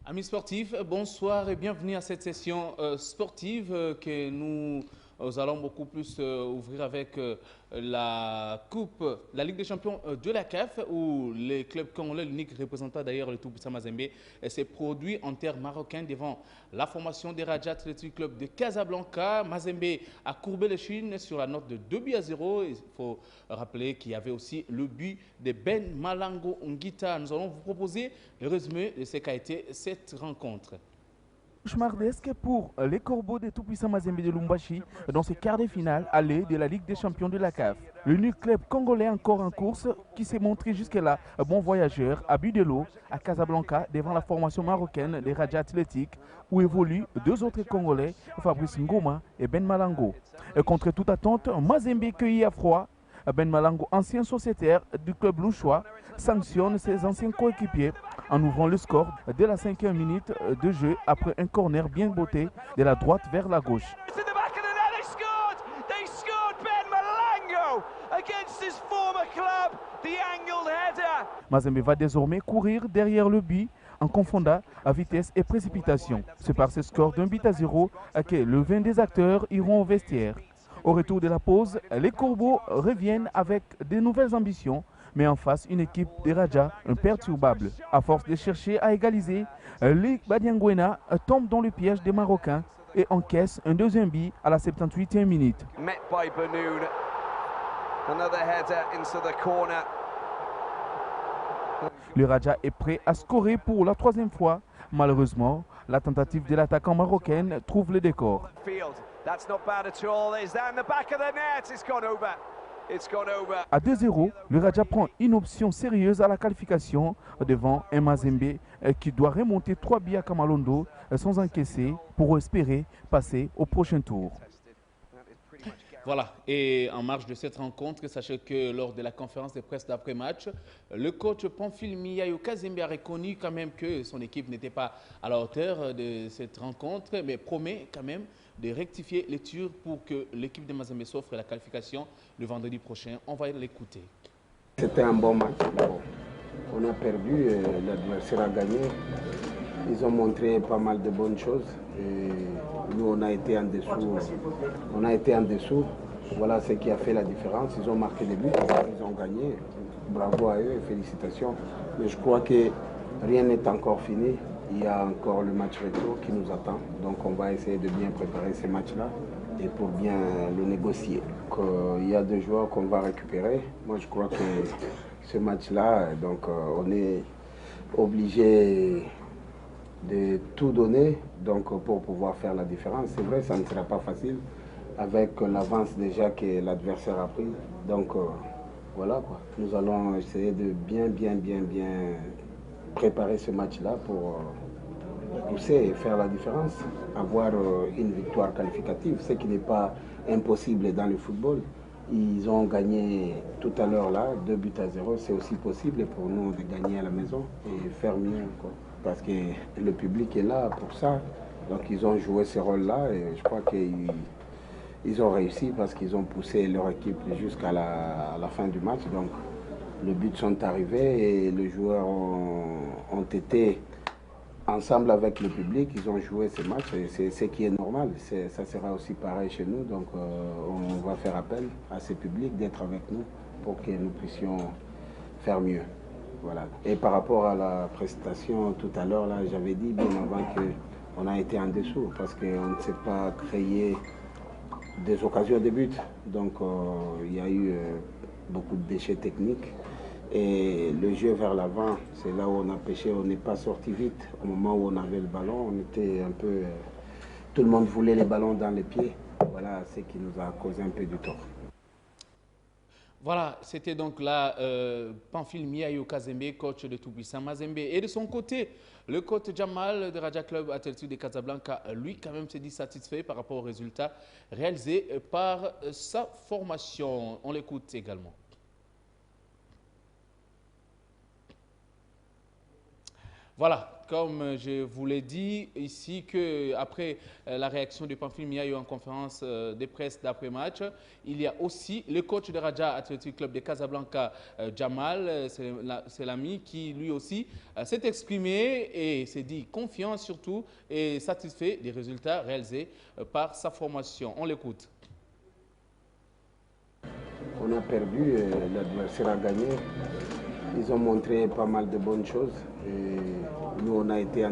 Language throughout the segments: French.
Amis sportifs, bonsoir et bienvenue à cette session sportive que nous allons beaucoup plus ouvrir avec la Ligue des champions de la CAF où les clubs congolais, l'unique représentant d'ailleurs le tout-puissant Mazembe, s'est produit en terre marocaine devant la formation des Raja Athletic Club de Casablanca. Mazembe a courbé les chines sur la note de 2-0. Il faut rappeler qu'il y avait aussi le but de Ben Malango Ngita. Nous allons vous proposer le résumé de ce qu'a été cette rencontre. Cauchemardesque pour les corbeaux des tout-puissants Mazembe de Lumbashi dans ces quarts de finale allés de la Ligue des champions de la CAF. L'unique club congolais encore en course qui s'est montré jusque-là bon voyageur à but de l'eau à Casablanca devant la formation marocaine des Raja Athletic où évoluent deux autres Congolais, Fabrice Ngoma et Ben Malango. Contre toute attente, Mazembe cueilli à froid. Ben Malango, ancien sociétaire du club louchois, sanctionne ses anciens coéquipiers en ouvrant le score dès la 5e minute de jeu après un corner bien botté de la droite vers la gauche. Mazembe va désormais courir derrière le but en confondant à vitesse et précipitation. C'est par ce score d'1-0 que le 20 des acteurs iront au vestiaire. Au retour de la pause, les Corbeaux reviennent avec de nouvelles ambitions, mais en face une équipe des Raja imperturbable. À force de chercher à égaliser, les Badiangwena tombe dans le piège des Marocains et encaisse un deuxième but à la 78e minute. Le Raja est prêt à scorer pour la troisième fois. Malheureusement, la tentative de l'attaquant marocaine trouve le décor. À 2-0, le Raja prend une option sérieuse à la qualification devant un Mazembe qui doit remonter 3 buts à Kamalondo sans encaisser pour espérer passer au prochain tour. Voilà, et en marge de cette rencontre, sachez que lors de la conférence de presse d'après-match, le coach Pamphile Miayo Kazembe a reconnu quand même que son équipe n'était pas à la hauteur de cette rencontre, mais promet quand même de rectifier les tirs pour que l'équipe de Mazembe s'offre la qualification le vendredi prochain. On va l'écouter. C'était un bon match. On a perdu, l'adversaire a gagné. Ils ont montré pas mal de bonnes choses. Et nous, on a été en dessous. Voilà ce qui a fait la différence. Ils ont marqué des buts, ils ont gagné. Bravo à eux et félicitations. Mais je crois que rien n'est encore fini. Il y a encore le match retour qui nous attend. Donc on va essayer de bien préparer ces matchs-là et pour bien le négocier. Il y a deux joueurs qu'on va récupérer. Moi, je crois que ce match-là, donc on est obligé de tout donner donc, pour pouvoir faire la différence. C'est vrai, ça ne sera pas facile avec l'avance déjà que l'adversaire a pris. Donc voilà quoi. Nous allons essayer de bien préparer ce match-là pour pousser et faire la différence. Avoir une victoire qualificative, ce qui n'est pas impossible dans le football. Ils ont gagné tout à l'heure là, 2-0. C'est aussi possible pour nous de gagner à la maison et faire mieux quoi. Parce que le public est là pour ça. Donc ils ont joué ce rôle-là et je crois qu'ils ont réussi parce qu'ils ont poussé leur équipe jusqu'à la fin du match. Donc les buts sont arrivés et les joueurs ont été ensemble avec le public. Ils ont joué ce match et c'est ce qui est normal. Ça sera aussi pareil chez nous. Donc on va faire appel à ce public d'être avec nous pour que nous puissions faire mieux. Voilà. Et par rapport à la prestation tout à l'heure, là, j'avais dit bien avant qu'on a été en dessous parce qu'on ne s'est pas créé des occasions de but. Donc il y a eu beaucoup de déchets techniques. Et le jeu vers l'avant, c'est là où on a pêché, on n'est pas sorti vite. Au moment où on avait le ballon, on était un peu... tout le monde voulait les ballons dans les pieds. Voilà ce qui nous a causé un peu du tort. Voilà, c'était donc là Pamphile Miayo Kazembe, coach de Tout-Puissant Mazembe. Et de son côté, le coach Jamal de Raja Club Athletic de Casablanca, lui quand même s'est dit satisfait par rapport aux résultats réalisés par sa formation. On l'écoute également. Voilà, comme je vous l'ai dit ici, qu'après la réaction de Pamphile Miayo en conférence de presse d'après-match, il y a aussi le coach de Raja Athletic Club de Casablanca, Jamal, c'est l'ami qui lui aussi s'est exprimé et s'est dit confiant surtout et satisfait des résultats réalisés par sa formation. On l'écoute. On a perdu, l'adversaire a gagné. Ils ont montré pas mal de bonnes choses. Et nous, on a été en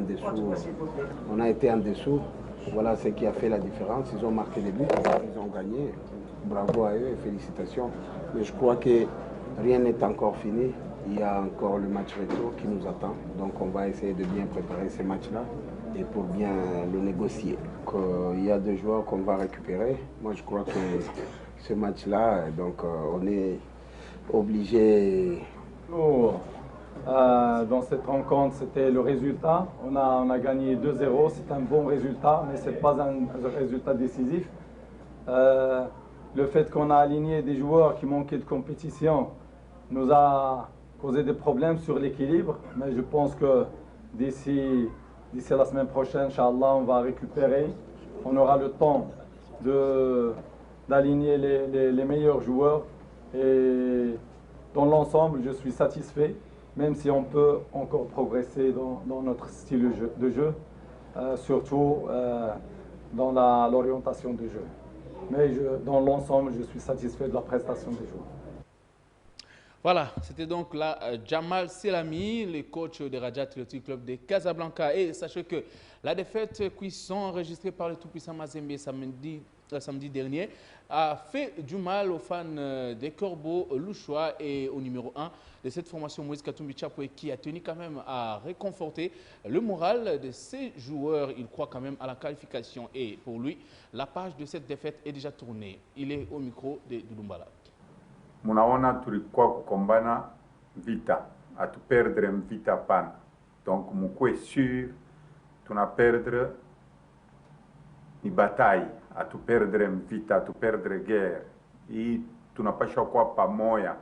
dessous. Voilà ce qui a fait la différence. Ils ont marqué des buts, ils ont gagné. Bravo à eux et félicitations. Mais je crois que rien n'est encore fini. Il y a encore le match retour qui nous attend. Donc on va essayer de bien préparer ces matchs-là et pour bien le négocier. Il y a deux joueurs qu'on va récupérer. Moi, je crois que ce match-là, donc on est obligé. Dans cette rencontre, c'était le résultat. On a gagné 2-0, c'est un bon résultat, mais ce n'est pas un résultat décisif. Le fait qu'on a aligné des joueurs qui manquaient de compétition nous a causé des problèmes sur l'équilibre, mais je pense que d'ici la semaine prochaine, Inch'Allah, on va récupérer. On aura le temps d'aligner les meilleurs joueurs et dans l'ensemble, je suis satisfait, même si on peut encore progresser dans notre style de jeu, surtout dans l'orientation du jeu. Mais dans l'ensemble, je suis satisfait de la prestation des joueurs. Voilà, c'était donc là Jamal Selami, le coach de Raja Athletic Club de Casablanca. Et sachez que la défaite cuisson enregistrée par le tout-puissant Mazembe samedi dernier a fait du mal aux fans des Corbeaux Louchois et au numéro 1 de cette formation, Moïse Katumbi Chapoué, qui a tenu quand même à réconforter le moral de ses joueurs. Il croit quand même à la qualification et pour lui, la page de cette défaite est déjà tournée. Il est au micro de Doumbala. Munaona tulikuwa kukombana vita, atuperdre vita pana. Donc mukwe sûr tuna perdre ni bataille, atuperdre vita, atuperdre guerre. Et tunapasha kwa pamoja.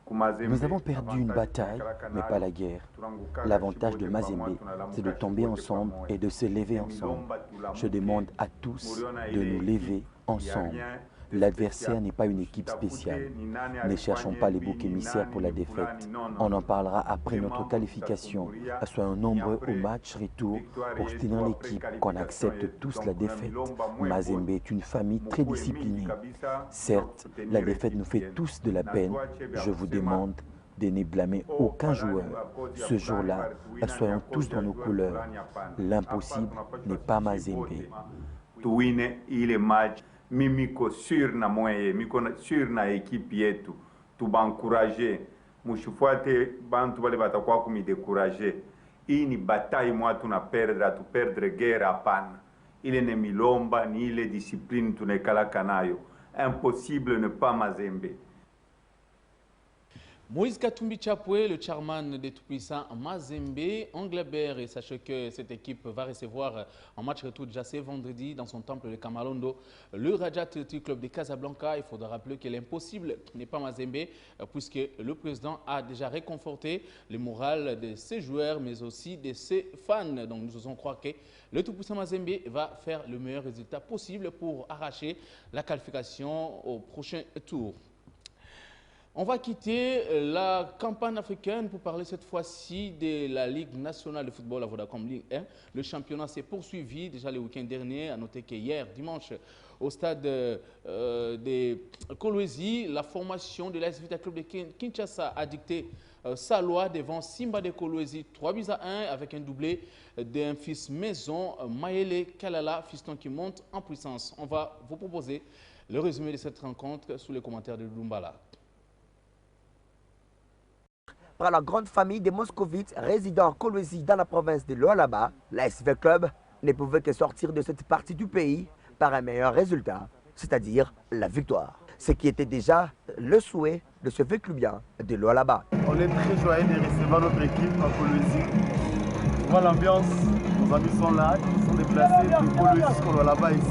Nous avons perdu une bataille, mais pas la guerre. L'avantage de Mazembe, c'est de tomber ensemble et de se lever ensemble. Je demande à tous de nous lever ensemble. L'adversaire n'est pas une équipe spéciale. Ne cherchons pas les boucs émissaires pour la défaite. On en parlera après notre qualification. Soyons nombreux au match retour pour soutenir l'équipe, qu'on accepte tous la défaite. Mazembe est une famille très disciplinée. Certes, la défaite nous fait tous de la peine. Je vous demande de ne blâmer aucun joueur. Ce jour-là, soyons tous dans nos couleurs. L'impossible n'est pas Mazembe. Mimi ko sur na moye, miko sur na équipe yetu, tuba encourager, mushifuate bantu bale batakuwa kumi décourager. Hii ni bataille moi tuna perdre guerre hapana. Ile ne milomba ni ile discipline tunekalaka nayo. Impossible ne pas Mazembe. Moïse Katumbi Chapoué, le chairman des tout-puissants Mazembe, Anglebert, et sachez que cette équipe va recevoir en match retour déjà ce vendredi dans son temple de Kamalondo le Raja Athletic Club de Casablanca. Il faudra rappeler que l'impossible n'est pas Mazembe puisque le président a déjà réconforté le moral de ses joueurs mais aussi de ses fans. Donc nous osons croire que le tout-puissant Mazembe va faire le meilleur résultat possible pour arracher la qualification au prochain tour. On va quitter la campagne africaine pour parler cette fois-ci de la Ligue nationale de football, la Vodacom Ligue 1. Le championnat s'est poursuivi déjà le week-end dernier. À noter qu'hier, dimanche, au stade de Kolwezi, la formation de l'AS Vita Club de Kinshasa a dicté sa loi devant Simba de Kolwezi 3-1 avec un doublé d'un fils maison, Maëlle Kalala, fiston qui monte en puissance. On va vous proposer le résumé de cette rencontre sous les commentaires de Lumbala. Par la grande famille des Moscovites résidant à Kolwezi dans la province de Lualaba, l'ASV Club ne pouvait que sortir de cette partie du pays par un meilleur résultat, c'est-à-dire la victoire. ce qui était déjà le souhait de ce Veclubien de Lualaba. On est très joyeux de recevoir notre équipe à Kolwezi. Tu vois l'ambiance, nos amis sont là, ils sont déplacés de Kolwezi jusqu'au Lualaba ici.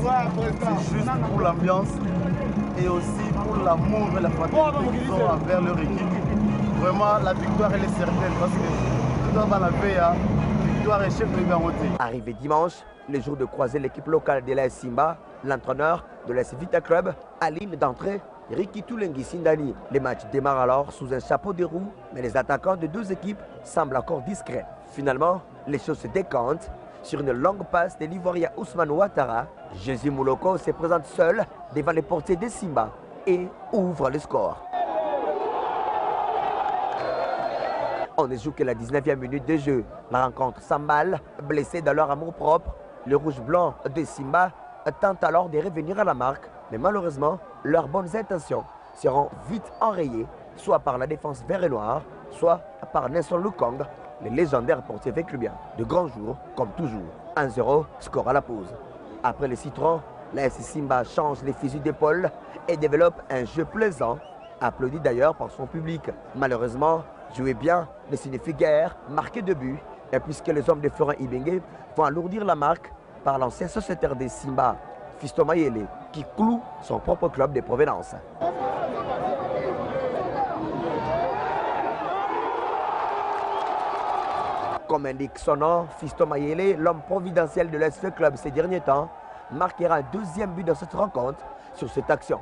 C'est juste pour l'ambiance et aussi pour l'amour et la fraternité qu'ils ont envers leur équipe. Vraiment, la victoire elle est certaine parce que tout dans la paix, victoire est chef de garantie. Arrivé dimanche, le jour de croiser l'équipe locale de l'AS Simba, l'entraîneur de l'AS Vita Club aligne d'entrée Ricky Toulengi Sindani. Les matchs démarrent alors sous un chapeau de roue, mais les attaquants de deux équipes semblent encore discrets. Finalement, les choses se décantent. Sur une longue passe de l'Ivoirien Ousmane Ouattara, Jésus Mouloko se présente seul devant les portiers de Simba et ouvre le score. On ne joue que la 19e minute de jeu. La rencontre s'emballe, blessé dans leur amour-propre. Le rouge-blanc de Simba tente alors de revenir à la marque, mais malheureusement, leurs bonnes intentions seront vite enrayées, soit par la défense vert et noir, soit par Nelson Lukong, le légendaire portier Veclubien. De grands jours, comme toujours. 1-0, score à la pause. Après les citrons, l'AS Simba change les fusils d'épaule et développe un jeu plaisant, applaudi d'ailleurs par son public. Malheureusement, jouer bien ne signifie guère marquer de but, et puisque les hommes de Florent Ibenge vont alourdir la marque par l'ancien sociétaire des Simba, Fiston Mayele, qui cloue son propre club de provenance. Comme indique son nom, Fiston Mayele, l'homme providentiel de l'AS Club ces derniers temps, marquera un deuxième but dans cette rencontre sur cette action.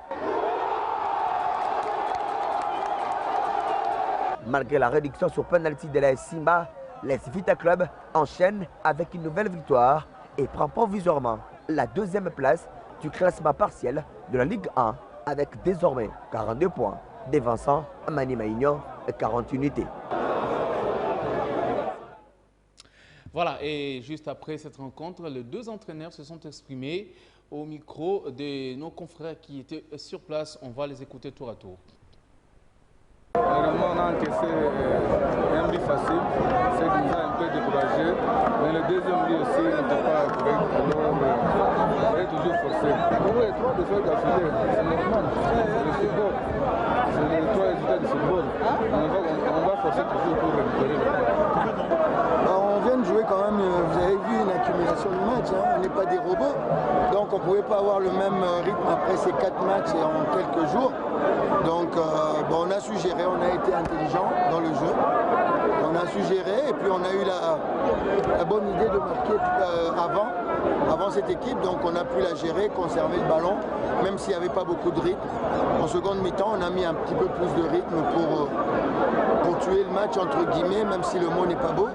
Malgré la réduction sur penalty de l'AS Simba, l'AS Vita Club enchaîne avec une nouvelle victoire et prend provisoirement la deuxième place du classement partiel de la Ligue 1 avec désormais 42 points, devançant Mani Maignan 40 unités. Voilà, et juste après cette rencontre, les deux entraîneurs se sont exprimés au micro de nos confrères qui étaient sur place. On va les écouter tour à tour. Vraiment, on a encaissé un but facile, ce qui nous a un peu découragé. Mais le deuxième but aussi n'était pas correct, alors il fallait toujours forcer. Oui, 3 défaites d'affilée, c'est normal, c'est le football. C'est les 3 résultats du football. On va forcer toujours pour récupérer le point. On vient de jouer quand même, vous avez vu une accumulation de matchs, hein. On n'est pas des robots. Donc on ne pouvait pas avoir le même rythme après ces 4 matchs et en quelques jours. Donc on a su gérer, on a été intelligent dans le jeu. On a su gérer et puis on a eu la bonne idée de marquer avant cette équipe. Donc on a pu la gérer, conserver le ballon, même s'il n'y avait pas beaucoup de rythme. En seconde mi-temps, on a mis un petit peu plus de rythme pour tuer le match entre guillemets, même si le mot n'est pas beau.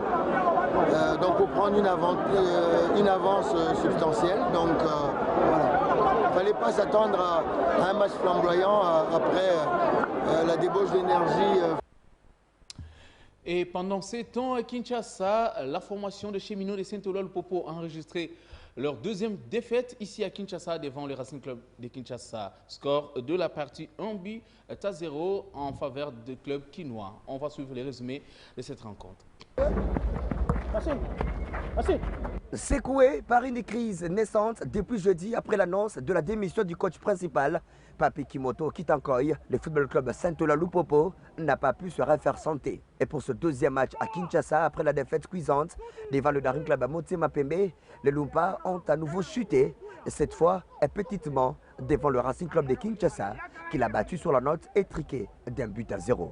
Donc pour prendre une avance substantielle. Donc voilà. Il ne fallait pas s'attendre à un match flamboyant après la débauche d'énergie. Et pendant ces temps à Kinshasa, la formation de cheminots de Saint-Oula-le-Popo a enregistré leur deuxième défaite ici à Kinshasa devant le Racing Club de Kinshasa. Score de la partie 1-0 en faveur du club quinois. On va suivre les résumés de cette rencontre. Secoué par une crise naissante depuis jeudi après l'annonce de la démission du coach principal, Papi Kimoto Kitankoy, le football club Saint-Oula-le-Popo n'a pas pu se refaire santé. Et pour ce deuxième match à Kinshasa, après la défaite cuisante devant le Daring Club à Motema Pembe, les Lumpas ont à nouveau chuté, cette fois petitement devant le Racing Club de Kinshasa, qui l'a battu sur la note étriquée d'1-0.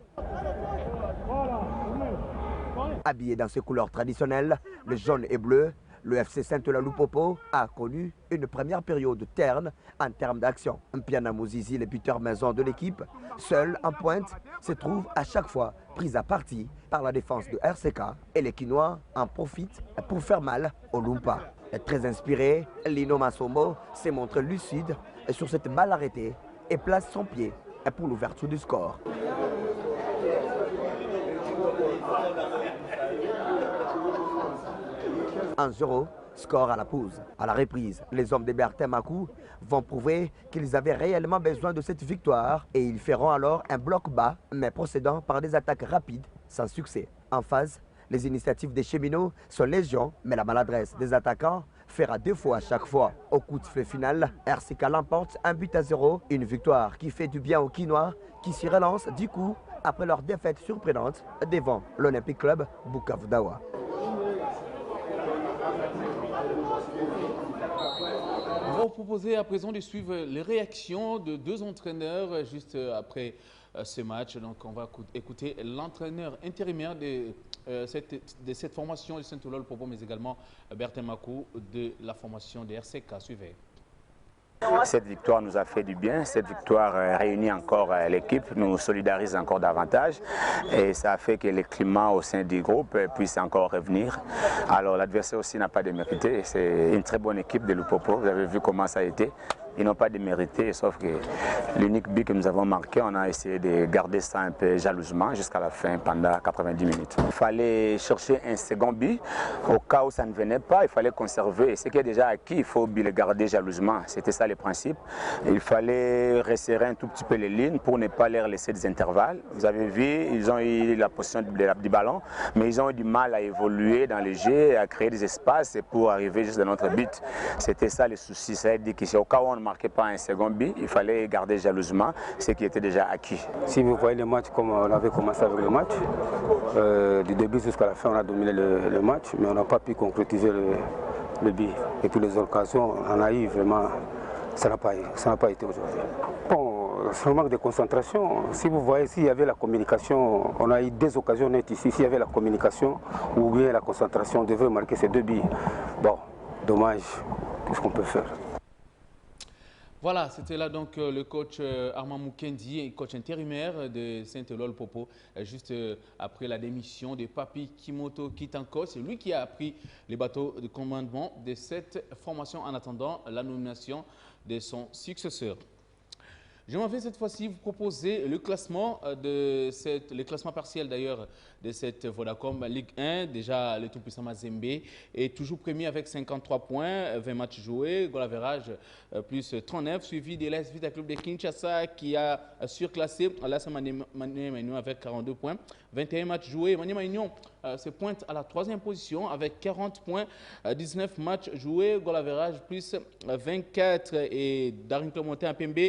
Habillé dans ses couleurs traditionnelles, le jaune et bleu, le FC Saint-Oula-le-Popo a connu une première période terne en termes d'action. Mpiana Mouzizi, le buteur maison de l'équipe, seul en pointe, se trouve à chaque fois pris à partie par la défense de RCK et les Quinois en profitent pour faire mal aux Lumpas. Très inspiré, Lino Masombo s'est montré lucide sur cette balle arrêtée et place son pied pour l'ouverture du score. Un 0, score à la pause. À la reprise, les hommes de Bertin Makou vont prouver qu'ils avaient réellement besoin de cette victoire et ils feront alors un bloc bas, mais procédant par des attaques rapides sans succès. En phase, les initiatives des cheminots sont légion, mais la maladresse des attaquants fera défaut à chaque fois. Au coup de sifflet final, RCK l'emporte 1-0. Une victoire qui fait du bien aux Quinois qui s'y relancent du coup après leur défaite surprenante devant l'Olympique Club Bukavu Dawa. On va vous proposer à présent de suivre les réactions de deux entraîneurs juste après ce match. Donc on va écouter l'entraîneur intérimaire de cette formation de Saint-Oulol Popo, mais également Bertin Makou de la formation de RCK. Suivez. Cette victoire nous a fait du bien, cette victoire réunit encore l'équipe, nous solidarise encore davantage et ça a fait que le climat au sein du groupe puisse encore revenir. Alors l'adversaire aussi n'a pas démérité, c'est une très bonne équipe de Lupopo, vous avez vu comment ça a été. Ils n'ont pas démérité, sauf que l'unique but que nous avons marqué, on a essayé de garder ça un peu jalousement jusqu'à la fin, pendant 90 minutes. Il fallait chercher un second but, au cas où ça ne venait pas, il fallait conserver. Ce qui est déjà acquis, il faut le garder jalousement. C'était ça le principe. Il fallait resserrer un tout petit peu les lignes pour ne pas leur laisser des intervalles. Vous avez vu, ils ont eu la position du ballon, mais ils ont eu du mal à évoluer dans le jeu, à créer des espaces pour arriver juste dans notre but. C'était ça le souci, c'est-à-dire qu'au cas où on ne marquait pas un second but, il fallait garder jalousement ce qui était déjà acquis. Si vous voyez le match comme on avait commencé avec le match, du début jusqu'à la fin on a dominé le match, mais on n'a pas pu concrétiser le but. Et puis les occasions, on a eu vraiment, ça n'a pas été aujourd'hui. Bon, c'est un manque de concentration. Si vous voyez, s'il y avait la communication, on a eu des occasions nettes ici, s'il y avait la communication ou bien la concentration, on devrait marquer ces deux buts. Bon, dommage, qu'est-ce qu'on peut faire? Voilà, c'était là donc le coach Armand Moukendi, coach intérimaire de Saint-Oulol Popo, juste après la démission de Papi Kimoto Kitanko. C'est lui qui a pris les bateaux de commandement de cette formation en attendant la nomination de son successeur. Je m'en vais cette fois-ci vous proposer le classement, le classement partiel d'ailleurs de cette Vodacom Ligue 1. Déjà, le tout-puissant Mazembe est toujours premier avec 53 points, 20 matchs joués, goal average plus 39, suivi de l'AS Vita Club de Kinshasa qui a surclassé l'AS Maniema Union avec 42 points, 21 matchs joués. Maniema Union se pointe à la 3e position avec 40 points, 19 matchs joués, goal average plus 24 et Darrington Monté à Pembe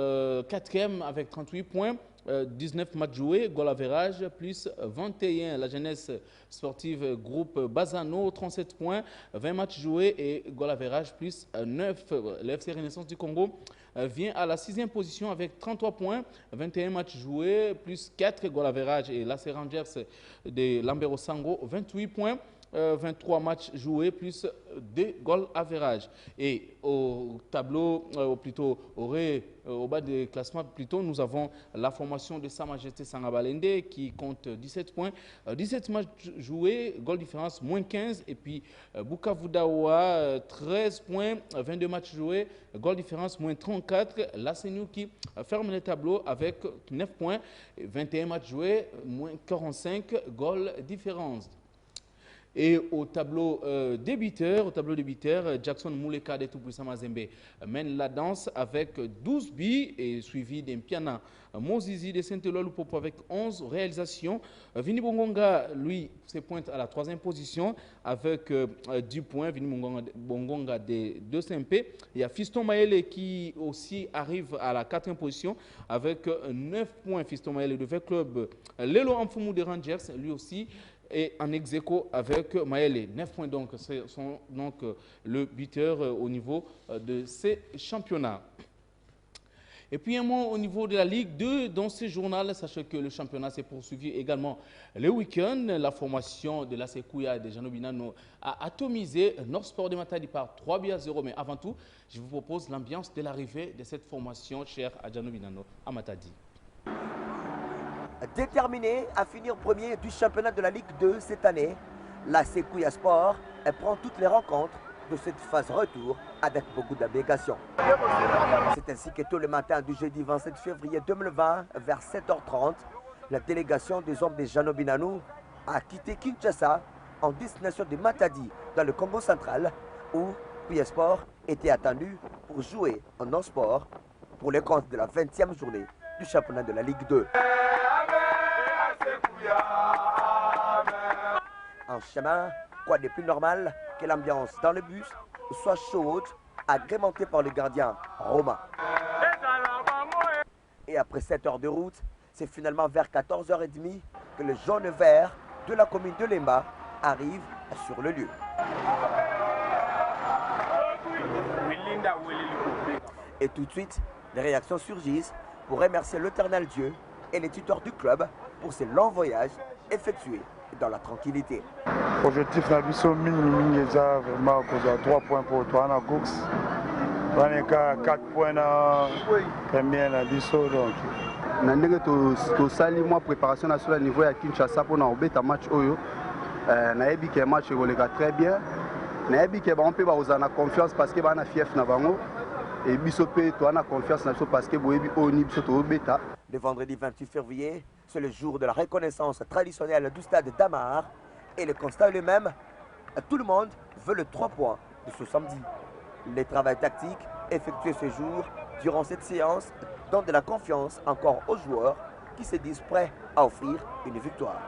4e avec 38 points, 19 matchs joués, goal average plus 21. La jeunesse sportive groupe Bazano 37 points, 20 matchs joués et goal average plus 9. L'FC Renaissance du Congo vient à la 6e position avec 33 points, 21 matchs joués plus 4 goal average et l'AC Rangers de Lambero Sango 28 points. 23 matchs joués plus 2 goal average. Et au tableau, au bas du classement, plutôt, nous avons la formation de Sa Majesté Sangabalende qui compte 17 points, 17 matchs joués, goal différence moins 15. Et puis Bukavu Dawa, 13 points, 22 matchs joués, goal différence moins 34. La CNU qui ferme le tableau avec 9 points, 21 matchs joués, moins 45, goal différence. Et au tableau débiteur, Jackson Mouleka de Tout-Puissant Mazembe mène la danse avec 12 buts et suivi d'Empiana Mozizi de Saint-Oulol Popo avec 11 réalisations. Vini Bongonga, lui, se pointe à la 3e position avec 10 points. Vini Bongonga de 2 SMP. Il y a Fiston Maele qui aussi arrive à la 4e position avec 9 points. Fiston Maele de V-Club. Lelo Amfoumou de Rangers, lui aussi, et en ex-aequo avec Maele. 9 points donc, sont donc le buteur au niveau de ces championnats. Et puis un mot au niveau de la Ligue 2, dans ce journal, sachez que le championnat s'est poursuivi également le week-end. La formation de la Sekouya de Jano Binano a atomisé North Sport de Matadi par 3-0. Mais avant tout, je vous propose l'ambiance de l'arrivée de cette formation chère à Jano Binano à Matadi. Déterminé à finir premier du championnat de la Ligue 2 cette année, la Sekouya Sport prend toutes les rencontres de cette phase retour avec beaucoup d'abnégation. C'est ainsi que tôt le matin du jeudi 27 février 2020, vers 7h30, la délégation des hommes de Jano Binano a quitté Kinshasa en destination de Matadi dans le Congo central où Sekouya Sport était attendu pour jouer en non-sport pour les comptes de la 20e journée du championnat de la Ligue 2. En chemin, quoi de plus normal que l'ambiance dans le bus soit chaude, agrémentée par le gardien Romain. Et après 7 heures de route, c'est finalement vers 14h30 que le jaune vert de la commune de Lemba arrive sur le lieu. Et tout de suite, les réactions surgissent pour remercier l'éternel Dieu et les tuteurs du club pour ces longs voyages effectués dans la tranquillité. Objectif Nabiso Mini déjà vraiment 3 points pour toi en course. On a 4 points dans premier Nabiso donc. Nandenge to sali moi préparation nationale niveau à Kinshasa pour na obeta match oyo. Na yebi que match ekoleka très bien. Na yebi que on peut ba ozana confiance parce que ba na fief na bango. Et biso pe to na confiance na biso parce que boyebi oni biso to obeta. Le vendredi 28 février, c'est le jour de la reconnaissance traditionnelle du stade d'Amar. Et le constat est le même, tout le monde veut le 3 points de ce samedi. Les travaux tactiques effectués ce jour durant cette séance donnent de la confiance encore aux joueurs qui se disent prêts à offrir une victoire.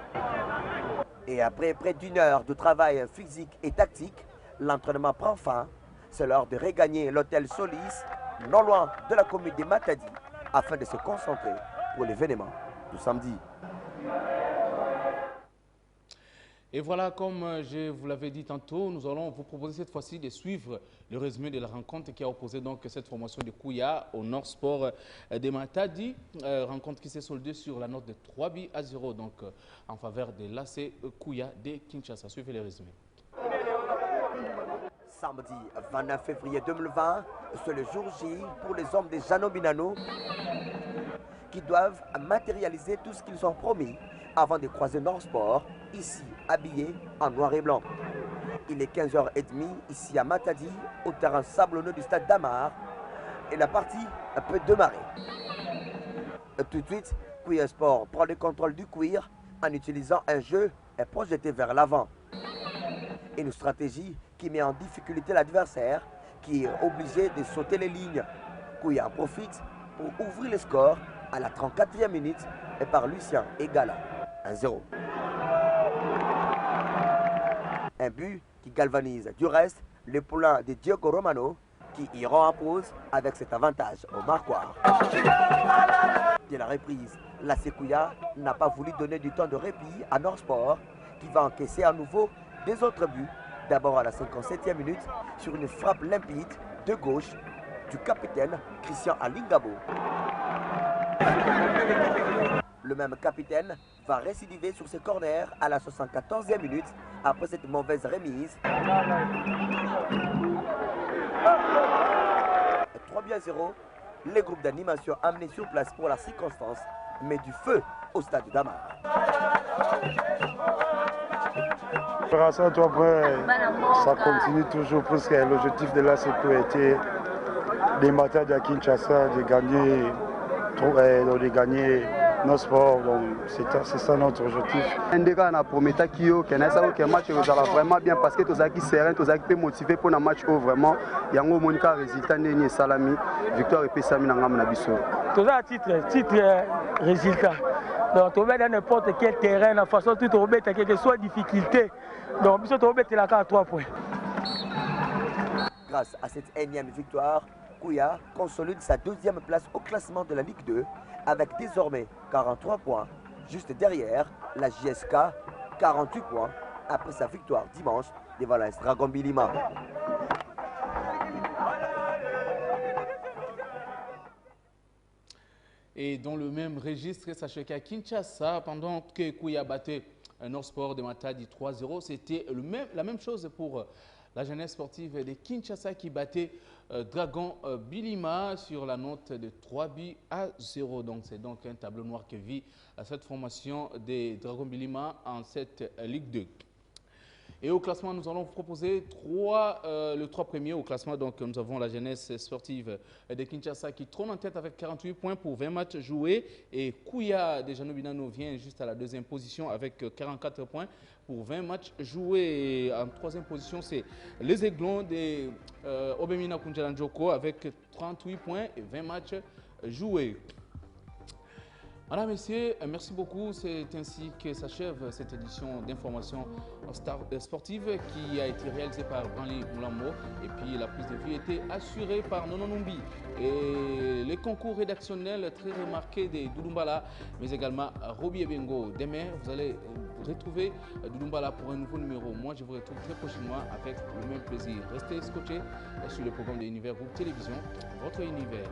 Et après près d'une heure de travail physique et tactique, l'entraînement prend fin. C'est l'heure de regagner l'hôtel Solis, non loin de la commune de Matadi, afin de se concentrer pour l'événement du samedi. Et voilà, comme je vous l'avais dit tantôt, nous allons vous proposer cette fois-ci de suivre le résumé de la rencontre qui a opposé donc cette formation de Kouya au Nord Sport de Matadi. Rencontre qui s'est soldée sur la note de 3-0 donc en faveur de l'AC Kouya de Kinshasa. Suivez le résumé. Samedi 29 février 2020, c'est le jour J pour les hommes de Jano Binano qui doivent matérialiser tout ce qu'ils ont promis avant de croiser Nord Sport, ici habillés en noir et blanc. Il est 15h30 ici à Matadi, au terrain sablonneux du stade d'Amar, et la partie peut démarrer. Tout de suite, Kouya Sport prend le contrôle du cuir en utilisant un jeu projeté vers l'avant. Une stratégie qui met en difficulté l'adversaire, qui est obligé de sauter les lignes. Kouya en profite pour ouvrir le score à la 34e minute et par Lucien Egala, 1-0. Un but qui galvanise du reste le poulain de Diogo Romano qui ira en pause avec cet avantage au marquoir. Dès la reprise, la Kouya n'a pas voulu donner du temps de répit à Nord Sport qui va encaisser à nouveau des autres buts. D'abord à la 57e minute sur une frappe limpide de gauche du capitaine Christian Alingabo. Le même capitaine va récidiver sur ses corners à la 74e minute après cette mauvaise remise. 3-0, les groupes d'animation amenés sur place pour la circonstance met du feu au stade d'Amar. L'opération 3 points, ça continue toujours parce que l'objectif de la sécurité des Matadi à Kinshasa de gagner nos sports, donc c'est ça notre objectif. Ndeka na prometa kio kenesa que match va vraiment bien parce que tous qui serein, tous qui motivé pour un match où vraiment yango monika résultat neni salami victoire et pesami na ngam na biso. Tous à titre résultat. Donc on va dans n'importe quel terrain, la façon tout au bête quelle que soit difficulté. Donc biso to bête la à 3 points. Grâce à cette énième victoire, Kouya consolide sa 2e place au classement de la Ligue 2 avec désormais 43 points, juste derrière la JSK, 48 points après sa victoire dimanche devant la Dragon Bilima. Et dans le même registre, sachez qu'à Kinshasa, pendant que Kouya battait Nord Sport de Matadi 3-0, c'était la même chose pour la jeunesse sportive de Kinshasa qui battait Dragon Bilima sur la note de 3-0. Donc c'est donc un tableau noir que vit cette formation des Dragon Bilima en cette Ligue 2. Et au classement, nous allons vous proposer le 3 premiers au classement. Donc, nous avons la jeunesse sportive de Kinshasa qui trône en tête avec 48 points pour 20 matchs joués. Et Kouya de Jano Binano vient juste à la 2e position avec 44 points pour 20 matchs joués. Et en 3e position, c'est les Aiglons de Obemina Kunjalanjoko avec 38 points et 20 matchs joués. Madame, messieurs, merci beaucoup. C'est ainsi que s'achève cette édition d'information sportive qui a été réalisée par Branly Moulambo. Et puis la prise de vue était assurée par Nono Numbi. Et les concours rédactionnels très remarqués de Douloumbala, mais également Roby Ebengo. Demain, vous allez retrouver Douloumbala pour un nouveau numéro. Moi, je vous retrouve très prochainement avec le même plaisir. Restez scotchés sur le programme de Univers Groupe Télévision, votre univers.